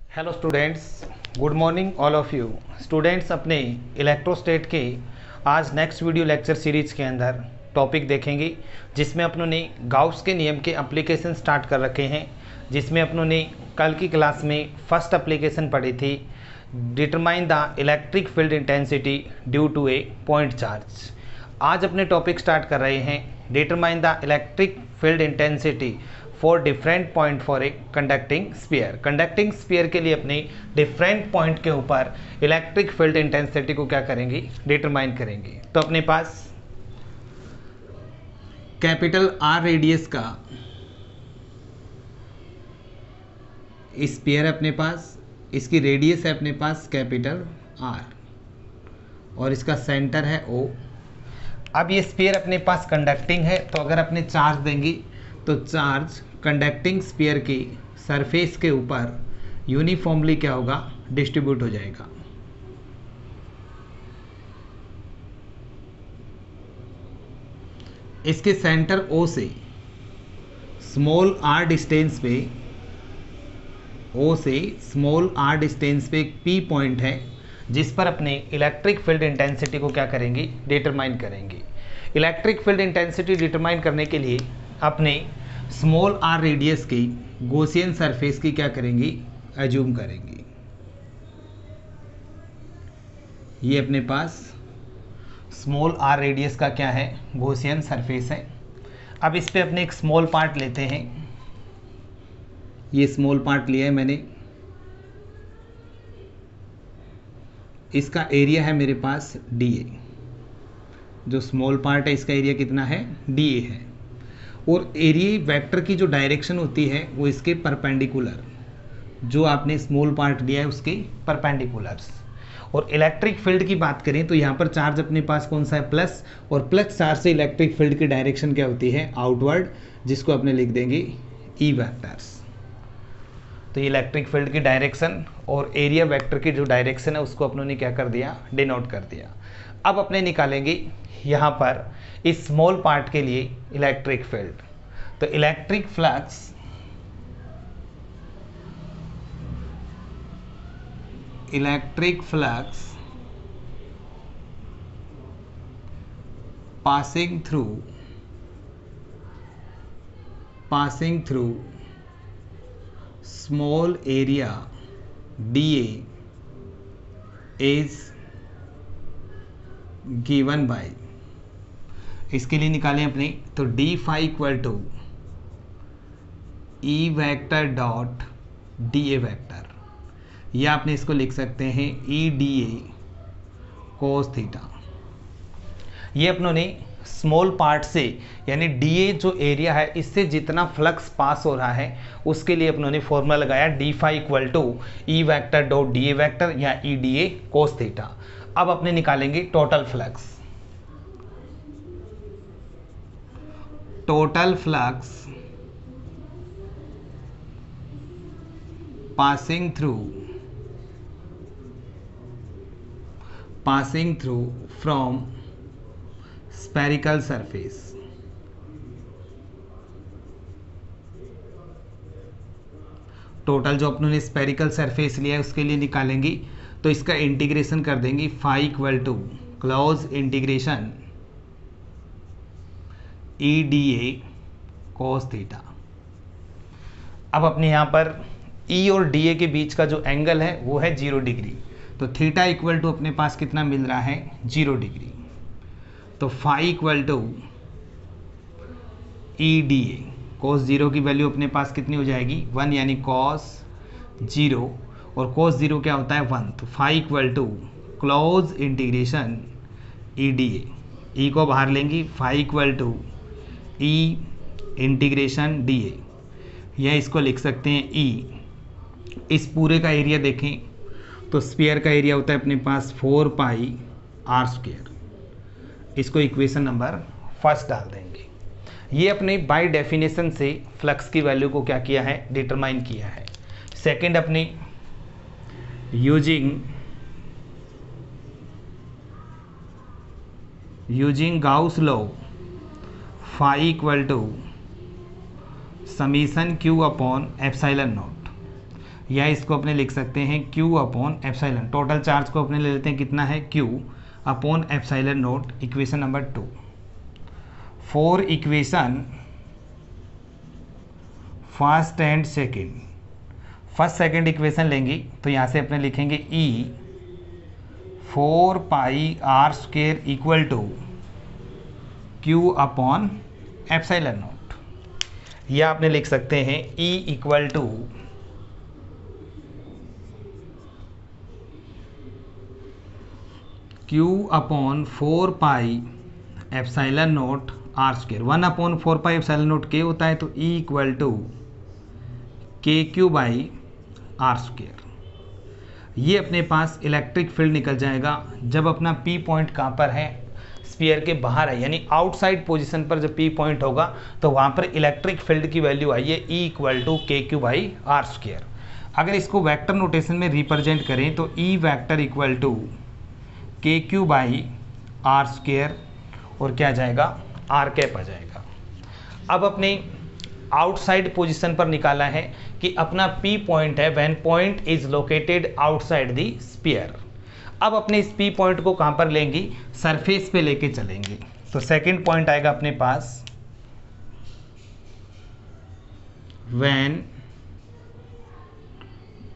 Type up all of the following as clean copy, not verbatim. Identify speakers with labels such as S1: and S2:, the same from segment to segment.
S1: Hello students, good morning all of you. Students, अपने इलेक्ट्रोस्टेट के आज नेक्स्ट वीडियो लेक्चर सीरीज के अंदर टॉपिक देखेंगे जिसमें अपनों ने गाउस के नियम के एप्लीकेशन स्टार्ट कर रखे हैं, जिसमें अपनों ने कल की क्लास में फर्स्ट एप्लीकेशन पढ़ी थी, determine the electric field intensity due to a point charge. आज अपने टॉपिक स्टार्ट कर रहे हैं determine the electric field intensity for different point for a conducting sphere. Conducting sphere के लिए अपने डिफरेंट पॉइंट के ऊपर इलेक्ट्रिक फील्ड इंटेंसिटी को क्या करेंगे, डिटरमाइन करेंगे। तो अपने पास कैपिटल आर रेडियस का स्फीयर है अपने पास, इसकी रेडियस है अपने पास कैपिटल आर और इसका सेंटर है ओ। अब ये स्फीयर अपने पास कंडक्टिंग है, तो अगर अपने चार्ज देंगे तो चार्ज कंडक्टिंग स्फीयर की सरफेस के ऊपर यूनिफॉर्मली क्या होगा, डिस्ट्रीब्यूट हो जाएगा। इसके सेंटर ओ से स्मॉल आर डिस्टेंस पे, ओ से स्मॉल आर डिस्टेंस पे एक पी पॉइंट है जिस पर अपने इलेक्ट्रिक फील्ड इंटेंसिटी को क्या करेंगे, डिटरमाइन करेंगे। इलेक्ट्रिक फील्ड इंटेंसिटी डिटरमाइन करने के लिए अपने स्मॉल आर रेडियस की गॉसियन सरफेस की क्या करेंगे, एज्यूम करेंगे। ये अपने पास स्मॉल आर रेडियस का क्या है, गॉसियन सरफेस है। अब इस पे अपने एक स्मॉल पार्ट लेते हैं, ये स्मॉल पार्ट लिया है मैंने, इसका एरिया है मेरे पास डी ए। जो स्मॉल पार्ट है इसका एरिया कितना है, डी ए है। और एरिया वेक्टर की जो डायरेक्शन होती है वो इसके परपेंडिकुलर, जो आपने स्मॉल पार्ट लिया है उसके परपेंडिकुलर्स। और इलेक्ट्रिक फील्ड की बात करें तो यहाँ पर चार्ज अपने पास कौन सा है, प्लस, और प्लस चार्ज से इलेक्ट्रिक फील्ड की डायरेक्शन क्या होती है, आउटवर्ड, जिसको अपने लिख देंगे ई वेक्टर्स। तो ये इलेक्ट्रिक फील्ड की डायरेक्शन और एरिया वेक्टर की जो डायरेक्शन है उसको अपनों ने क्या कर दिया, डिनोट कर दिया। अब अपने निकालेंगे यहाँ पर इस स्मॉल पार्ट के लिए इलेक्ट्रिक फील्ड। तो electric flux passing through small area dA is given by, इसके लिए निकालें अपने, तो d phi equal to E vector dot D A vector, या आपने इसको लिख सकते हैं E D A cos theta. ये अपनों ने स्मॉल पार्ट से, यानी डी ए जो एरिया है इससे जितना फ्लक्स पास हो रहा है उसके लिए अपनों ने फॉर्मूला लगाया D phi equal to E vector dot D A vector या E D A cos theta. अब अपने निकालेंगे total flux. Total flux passing through from spherical surface. Total जो अपनों ने स्फेरिकल सरफेस लिया है उसके लिए निकालेंगे, तो इसका इंटीग्रेशन कर देंगे phi equal to close integration E D A cos theta. अब अपने यहाँ पर ई और डी ए के बीच का जो एंगल है वो है 0 डिग्री, तो थीटा इक्वल टू अपने पास कितना मिल रहा है, 0 डिग्री। तो phi equal to E D A cos 0 की वैल्यू अपने पास कितनी हो जाएगी, 1, यानी कॉस 0, और कॉस 0 क्या होता है, 1। तो phi equal to close integration E D A, E को बाहर लेंगी, phi equal to E integration D A, या इसको लिख सकते हैं ई। इस पूरे का एरिया देखें तो स्फीयर का एरिया होता है अपने पास 4 पाई आर स्क्वायर। इसको इक्वेशन नंबर फर्स्ट डाल देंगे। ये अपने बाय डेफिनेशन से फ्लक्स की वैल्यू को क्या किया है, डिटरमाइन किया है। सेकंड अपने using Gauss law phi equal to summation q upon epsilon naught, या इसको अपने लिख सकते हैं Q upon epsilon. Total charge को अपने ले लेते हैं, कितना है Q upon epsilon naught, equation number 2। For equation first and second, first second equation लेंगे तो यहाँ से अपने लिखेंगे E 4 pi r square equal to Q upon epsilon naught, या आपने लिख सकते हैं E equal to Q upon 4 pi epsilon naught r square. 1 upon 4 pi epsilon naught K होता है, तो E equal to KQ by r square. ये अपने पास इलेक्ट्रिक फील्ड निकल जाएगा जब अपना P पॉइंट कहाँ पर है, स्फीयर के बाहर है, यानी आउटसाइड पोजीशन पर जब P पॉइंट होगा तो वहाँ पर इलेक्ट्रिक फील्ड की वैल्यू आई है E equal to KQ by r square. अगर इसको वेक्टर नोटेशन में रिप्रेजेंट करें तो E vector equal to KQ by r square और क्या आ जाएगा, आर कैप आ जाएगा। अब अपने आउटसाइड पोजीशन पर निकाला है कि अपना P पॉइंट है when point is located outside the sphere. अब अपने इस P पॉइंट को कहाँ पर लेंगे, सरफेस पे लेके चलेंगे। तो सेकंड पॉइंट आएगा अपने पास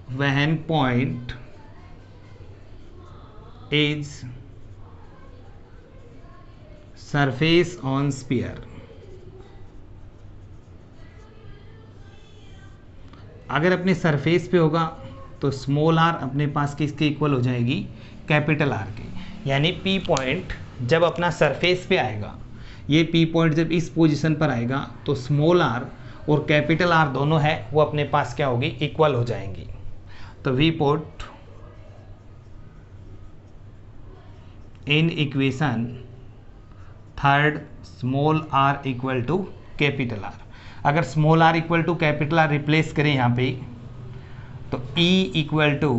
S1: when point is surface on sphere. अगर अपने सरफेस पे होगा तो स्मॉल r अपने पास किसके इक्वल हो जाएगी, कैपिटल R के। यानी P पॉइंट जब अपना सरफेस पे आएगा, ये P पॉइंट जब इस पोजीशन पर आएगा तो स्मॉल r और कैपिटल R दोनों है वो अपने पास क्या होगी, इक्वल हो जाएंगी। तो V put in equation third small r equal to capital R। अगर small r equal to capital R replace करें यहाँ पे तो E equal to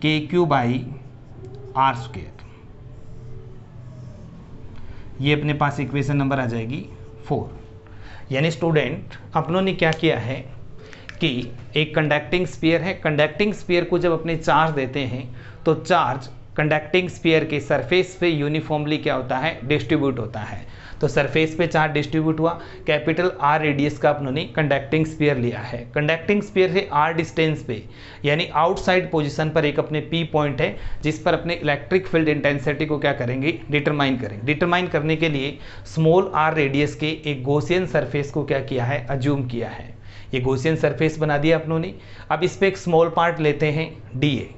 S1: KQ by r square, ये अपने पास इक्वेशन नंबर आ जाएगी 4। यानी स्टूडेंट अपनों ने क्या किया है कि एक कंडक्टिंग स्फीयर है, कंडक्टिंग स्फीयर को जब अपने चार्ज देते हैं तो चार्ज कंडक्टिंग स्फीयर के सरफेस पे यूनिफॉर्मली क्या होता है, डिस्ट्रीब्यूट होता है। तो सरफेस पे चार्ज डिस्ट्रीब्यूट हुआ, कैपिटल R रेडियस का अपनों ने कंडक्टिंग स्फीयर लिया है। कंडक्टिंग स्फीयर से R डिस्टेंस पे यानी आउटसाइड पोजीशन पर एक अपने P पॉइंट है जिस पर अपने इलेक्ट्रिक फील्ड इंटेंसिटी को क्या करेंगे, डिटरमाइन करेंगे। डिटरमाइन करने के लिए स्मॉल r रेडियस के एक गॉसियन सरफेस को क्या किया है, अज्यूम किया है। ये गॉसियन सरफेस बना दिया अपनों ने। अब इस पर एक स्मॉल पार्ट लेते हैं DA,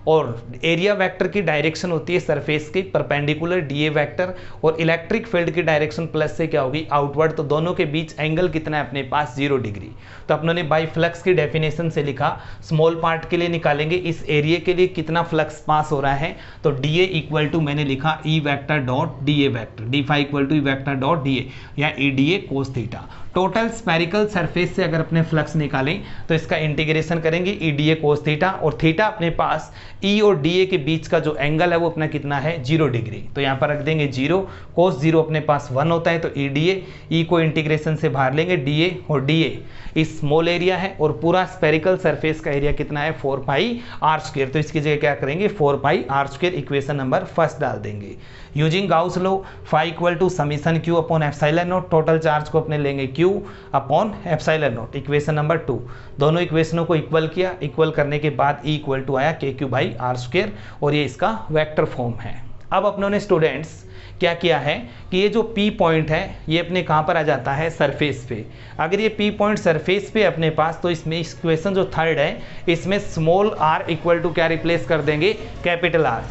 S1: और एरिया वेक्टर की डायरेक्शन होती है सरफेस की परपेंडिकुलर DA वेक्टर, और इलेक्ट्रिक फील्ड की डायरेक्शन प्लस से क्या होगी, आउटवर्ड। तो दोनों के बीच एंगल कितना है अपने पास, 0 डिग्री। तो अपनों ने बाई फ्लक्स की डेफिनेशन से लिखा, स्मॉल पार्ट के लिए निकालेंगे इस एरिया के लिए कितना फ्लक्स पास हो रहा है, तो DA इक्वल टू मैंने लिखा E vector dot DA vector, D phi equal to E vector dot DA या EDA cos theta. Total spherical surface से अगर अपने फ्लक्स निकालें तो इसका इंटीग्रेशन करेंगे EDA कोस थीटा, और थीटा अपने पास E और DA के बीच का जो एंगल है वो अपना कितना है, 0 डिग्री। तो यहाँ पर रख देंगे 0, कोस 0 अपने पास 1 होता है, तो EDA, E को इंटीग्रेशन से बाहर लेंगे, DA और DA इस स्मॉल एरिया है, और पूरा स्पेरिकल सरफेस का एरिया कितना है, 4 पाई आर स्क्वायर। तो इसकी जगह क्या करेंगे, 4 pi r square equation number first डाल देंगे। Using Gauss law phi equal to summation Q upon epsilon naught, total charge को अपने लेंगे Q upon epsilon naught, equation number 2। दोनों इक्वेशनों को इक्वल किया, इक्वल करने के बाद E इक्वल टू आया KQ बाई आर स्क्वायर, और ये इसका वेक्टर फॉर्म है। अब अपनों ने स्टूडेंट्स क्या किया है कि ये जो P पॉइंट है ये अपने कहाँ पर आ जाता है, सरफेस पे। अगर ये P पॉइंट सरफेस पे अपने पास, तो इसमें इक्वेशन जो थर्ड है इसमें स्मॉल r इक्वल टू क्या रिप्लेस कर देंगे, कैपिटल R।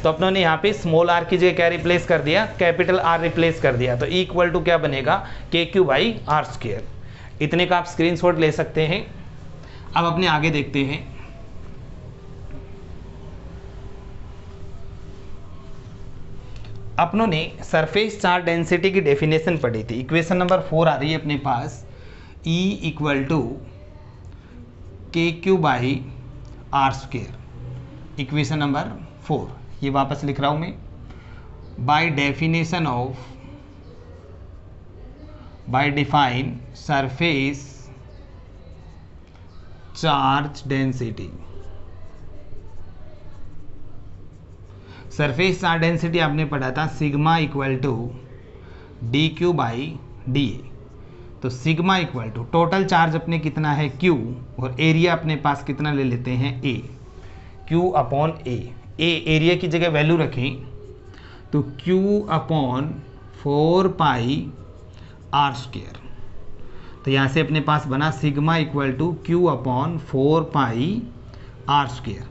S1: तो अपनों ने यहाँ पे स्मॉल r की जगह क्या रिप्लेस कर दिया, कैपिटल R रिप्लेस कर दिया। तो E इक्वल टू क्या बनेगा, KQ बाई आर स्क्वायर। इतने का आप स्क्रीनशॉट ले सकते हैं। अब अपने आगे देखते हैं। अपनों ने सरफेस चार्ज डेंसिटी की डेफिनेशन पढ़ी थी, इक्वेशन नंबर 4 आ रही है अपने पास, E equal to KQ by r square, equation number 4। ये वापस लिख रहा हूं मैं, by definition of, by define surface charge density. Surface charge density आपने पढ़ा था sigma equal to D Q by D A. तो sigma equal to total charge अपने कितना है Q, और एरिया अपने पास कितना ले लेते हैं A, Q अपॉन A। एरिया की जगह वैल्यू रखें तो Q upon 4 pi r square. तो यहाँ से अपने पास बना sigma equal to Q upon 4 pi r square.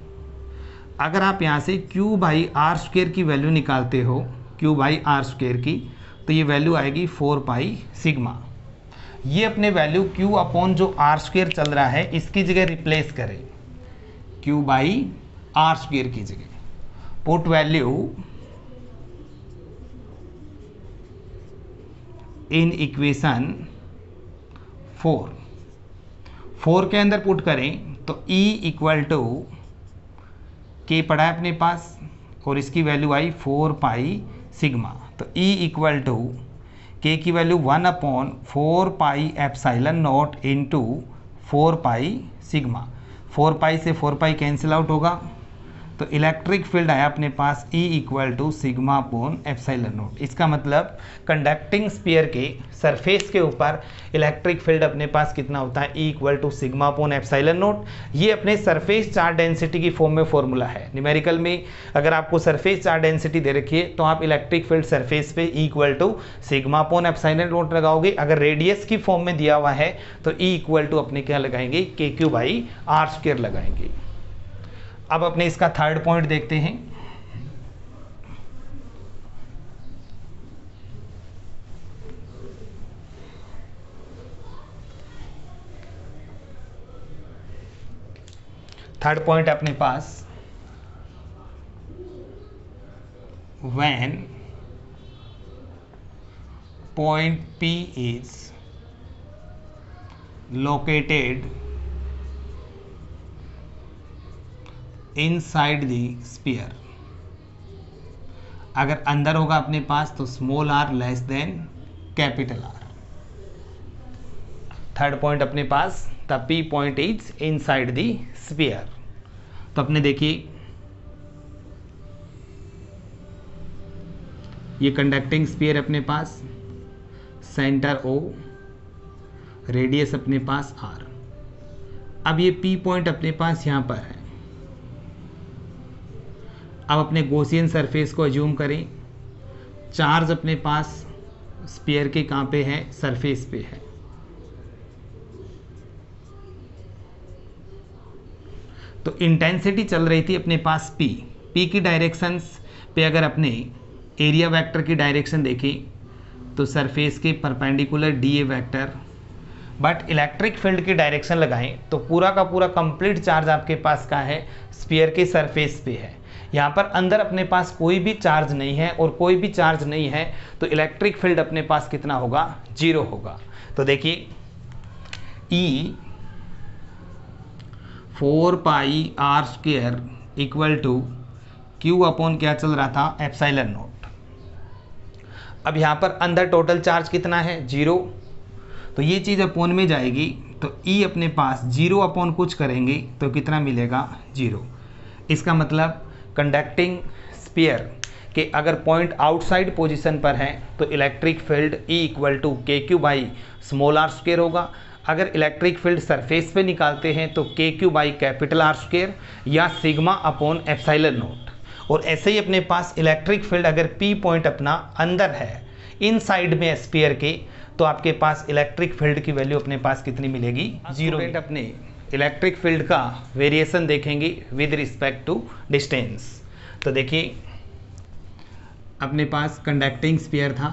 S1: अगर आप यहाँ से Q बाई आर स्क्वायर की वैल्यू निकालते हो, Q बाई आर स्क्वायर की, तो ये वैल्यू आएगी 4 पाई सिग्मा। ये अपने वैल्यू Q अपॉन जो आर स्क्वायर चल रहा है इसकी जगह रिप्लेस करें, Q बाई आर स्क्वायर की जगह पुट वैल्यू इन इक्वेशन 4 के अंदर पुट करें तो E इक्वल टू K पड़ा है अपने पास और इसकी वैल्यू आई 4 पाई सिग्मा। तो E इक्वल टू K की value 1 upon 4 pi epsilon not into 4 pi sigma. 4 पाई से 4 पाई कैंसिल आउट होगा, तो इलेक्ट्रिक फील्ड आया अपने पास E equal to sigma upon epsilon naught. इसका मतलब कंडक्टिंग स्फीयर के सरफेस के ऊपर इलेक्ट्रिक फील्ड अपने पास कितना होता है, E equal to sigma upon epsilon naught. ये अपने सरफेस चार्ज डेंसिटी की फॉर्म में फॉर्मूला है। न्यूमेरिकल में अगर आपको सरफेस चार्ज डेंसिटी दे रखी है तो आप इलेक्ट्रिक फील्ड सरफेस पे E equal to sigma upon epsilon naught लगाओगे। अगर रेडियस की फॉर्म में दिया हुआ है तो E इक्वल टू अपने क्या लगाएंगे, KQ बाई आर स्क्वायर लगाएंगे। अब अपने इसका थर्ड पॉइंट देखते हैं। थर्ड पॉइंट अपने पास when point P is located inside the sphere। अगर अंदर होगा अपने पास तो small r less than capital R। Third point अपने पास the P point is inside the sphere. तो अपने देखिए ये कंडक्टिंग स्फीयर अपने पास, सेंटर O, रेडियस अपने पास R। अब ये P पॉइंट अपने पास यहाँ पर है। अब अपने गॉसियन सरफेस को अज्यूम करें, चार्ज अपने पास स्फीयर के कहाँ पे है, सरफेस पे है। तो इंटेंसिटी चल रही थी अपने पास P की डायरेक्शंस पे अगर अपने एरिया वेक्टर की डायरेक्शन देखें तो सरफेस के perpendicular DA vector, but electric field की डायरेक्शन लगाएं तो पूरा का पूरा कंप्लीट चार्ज आपके पास का है, स्फीयर के सरफेस पे है। यहाँ पर अंदर अपने पास कोई भी चार्ज नहीं है और कोई भी चार्ज नहीं है तो इलेक्ट्रिक फील्ड अपने पास कितना होगा, 0 होगा। तो देखिए E 4 pi r square equal to Q upon क्या चल रहा था, एप्सिलॉन नॉट। अब यहाँ पर अंदर टोटल चार्ज कितना है, 0। तो ये चीज़ अपॉन में जाएगी तो E अपने पास 0 अपॉन कुछ करेंगे तो कितना मिलेगा, 0। इसका मतलब कंडक्टिंग स्फीयर के अगर पॉइंट आउटसाइड पोजीशन पर है तो electric field E equal to KQ by small r square होगा। अगर इलेक्ट्रिक फील्ड सरफेस पे निकालते हैं तो KQ by capital R square या सिग्मा अपॉन एप्सिलॉन नॉट। और ऐसे ही अपने पास इलेक्ट्रिक फील्ड अगर P पॉइंट अपना अंदर है, इन साइड में स्फीयर के, तो आपके पास इलेक्ट्रिक फील्ड की वैल्यू अपने पास कितनी मिलेगी, 0। अपने इलेक्ट्रिक फील्ड का वेरिएशन देखेंगे विद रिस्पेक्ट टू डिस्टेंस। तो देखिए अपने पास कंडक्टिंग स्फीयर था,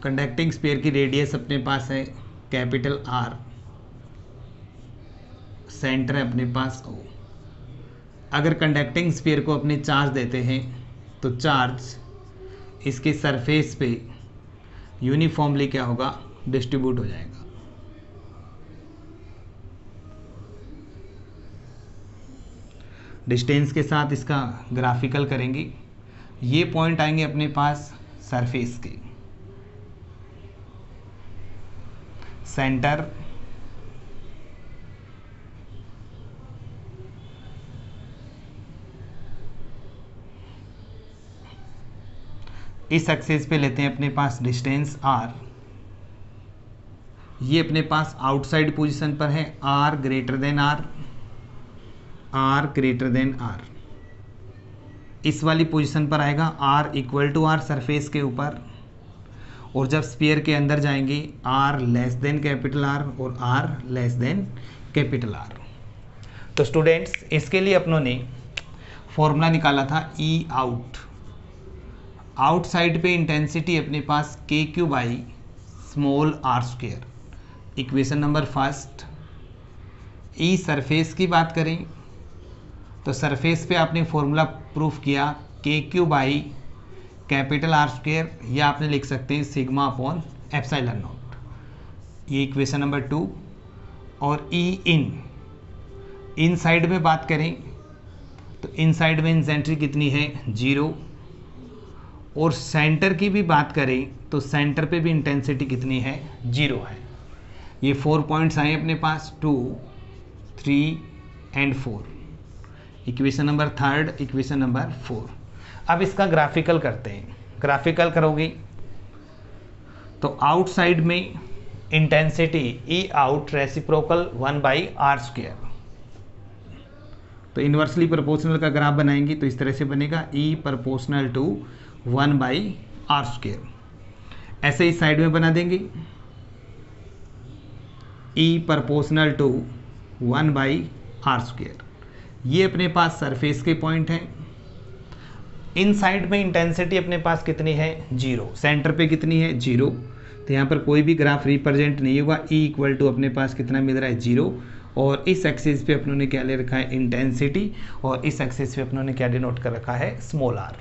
S1: कंडक्टिंग स्फीयर की रेडियस अपने पास है कैपिटल R, सेंटर है अपने पास O। अगर कंडक्टिंग स्फीयर को अपने चार्ज देते हैं तो चार्ज इसके सरफेस पे यूनिफॉर्मली क्या होगा, डिस्ट्रीब्यूट हो जाएगा। डिस्टेंस के साथ इसका ग्राफिकल करेंगे। ये पॉइंट आएंगे अपने पास सरफेस के, सेंटर इस एक्सिस पे लेते हैं अपने पास डिस्टेंस r, ये अपने पास आउटसाइड पोजीशन पर है r greater than r, r greater than r, इस वाली पोजीशन पर आएगा r equal to r surface के ऊपर, और जब स्फीयर के अंदर जाएंगे r less than capital R और r less than capital R। तो स्टूडेंट्स इसके लिए अपनों ने फॉर्मूला निकाला था E आउट, आउटसाइड पे इंटेंसिटी अपने पास KQ by small r square, equation number first. E surface की बात करें तो सरफेस पे आपने फॉर्मूला प्रूफ किया KQ by capital R square, या आपने लिख सकते हैं सिग्मा अपॉन एप्सिलॉन नॉट, ये इक्वेशन नंबर 2। और E इन साइड में बात करें तो इन साइड में इंसेंट्री कितनी है 0, और सेंटर की भी बात करें तो सेंटर पे भी इंटेंसिटी कितनी है 0 है। ये 4 पॉइंट्स आए अपने पास 2, 3 and 4, equation number 3, equation number 4। अब इसका ग्राफिकल करते हैं। ग्राफिकल करोगे तो आउटसाइड में intensity E out reciprocal 1/r square, तो इन्वर्सली प्रोपोर्शनल का ग्राफ बनाएंगे तो इस तरह से बनेगा E proportional to 1/r square. ऐसे इस साइड में बना देंगे E proportional to 1/r square. ये अपने पास सरफेस के पॉइंट हैं। इन साइड में इंटेंसिटी अपने पास कितनी है 0, सेंटर पे कितनी है 0, तो यहाँ पर कोई भी ग्राफ रिप्रेजेंट नहीं होगा। E इक्वल टू अपने पास कितना मिल रहा है 0, और इस एक्सिस पे अपनों ने क्या ले रखा है इंटेंसिटी, और इस एक्सिस पे अपनों ने क्या डिनोट कर रखा है स्मॉल r।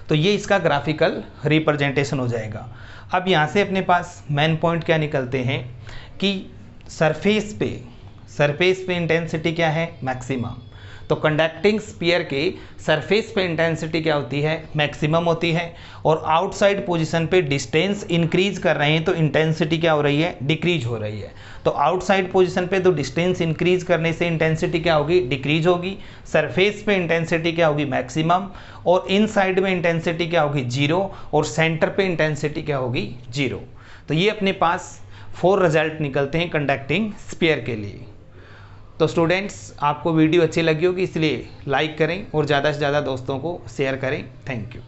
S1: तो ये इसका ग्राफिकल रिप्रेजेंटेशन हो जाएगा। अब यहाँ से अपने पास मेन पॉइंट क्या निकलते हैं कि सरफेस पे इंटेंसिटी क्या है मैक्सिमम। तो कंडक्टिंग स्फीयर के सरफेस पे इंटेंसिटी क्या होती है मैक्सिमम होती है, और आउटसाइड पोजीशन पे डिस्टेंस इंक्रीज कर रहे हैं तो इंटेंसिटी क्या हो रही है डिक्रीज हो रही है। तो आउटसाइड पोजीशन पे तो डिस्टेंस इंक्रीज करने से इंटेंसिटी क्या होगी डिक्रीज होगी, सरफेस पे इंटेंसिटी क्या होगी मैक्सिमम, और इन साइड में इंटेंसिटी क्या होगी 0, और सेंटर पे इंटेंसिटी क्या होगी 0। तो ये अपने पास 4 रिजल्ट निकलते हैं कंडक्टिंग स्फीयर के लिए। तो स्टूडेंट्स आपको वीडियो अच्छी लगी होगी, इसलिए लाइक करें और ज़्यादा से ज़्यादा दोस्तों को शेयर करें। Thank you.